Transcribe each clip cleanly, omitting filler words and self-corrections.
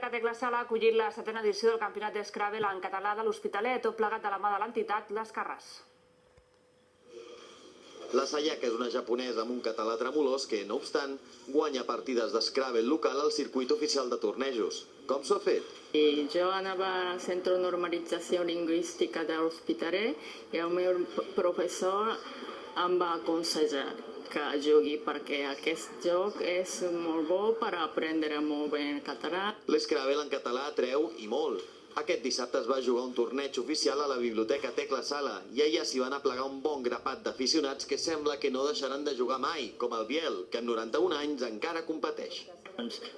biblioteca Tecla Sala ha acollit la 7a edició del Campionat d'Scrabble en català de l'Hospitalet, tot plegat de la mà de l'entitat Les Carràs. La Sayaka és una japonesa amb un català tremolós que, no obstant, guanya partides d'Scrabble local al circuit oficial de tornejos. Com s'ho ha fet? Jo anava al Centre de Normalització Lingüística de l'Hospitalet i el meu professor em va aconsellar que jugui perquè aquest joc és molt bo per aprendre molt bé el català. L'Scrabble en català atreu i molt. Aquest dissabte es va jugar un torneig oficial a la biblioteca Tecla Sala i allà s'hi van aplegar un bon grapat d'aficionats que sembla que no deixaran de jugar mai, com el Biel, que amb 91 anys encara competeix.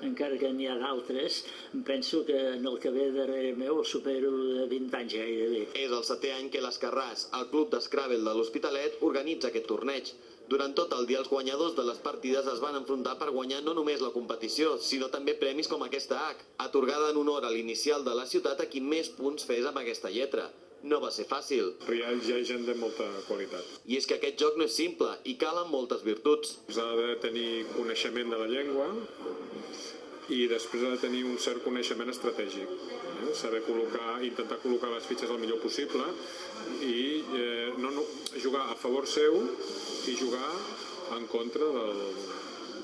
Encara que n'hi ha d'altres, penso que en el que ve darrere meu el supero de 20 anys gairebé. És el 7è any que Les Carràs, el club d'Scrabble de l'Hospitalet, organitza aquest torneig. Durant tot el dia els guanyadors de les partides es van enfrontar per guanyar no només la competició, sinó també premis com aquesta H, atorgada en honor a l'inicial de la ciutat a qui més punts fes amb aquesta lletra. No va ser fàcil. Hi ha gent de molta qualitat. I és que aquest joc no és simple i calen moltes virtuts. S'ha de tenir coneixement de la llengua i després ha de tenir un cert coneixement estratègic. Saber intentar col·locar les fitxes el millor possible i jugar a favor seu i jugar en contra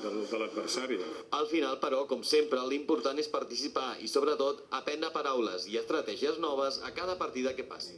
de l'adversari. Al final, però, com sempre, l'important és participar i, sobretot, aprendre paraules i estratègies noves a cada partida que passi.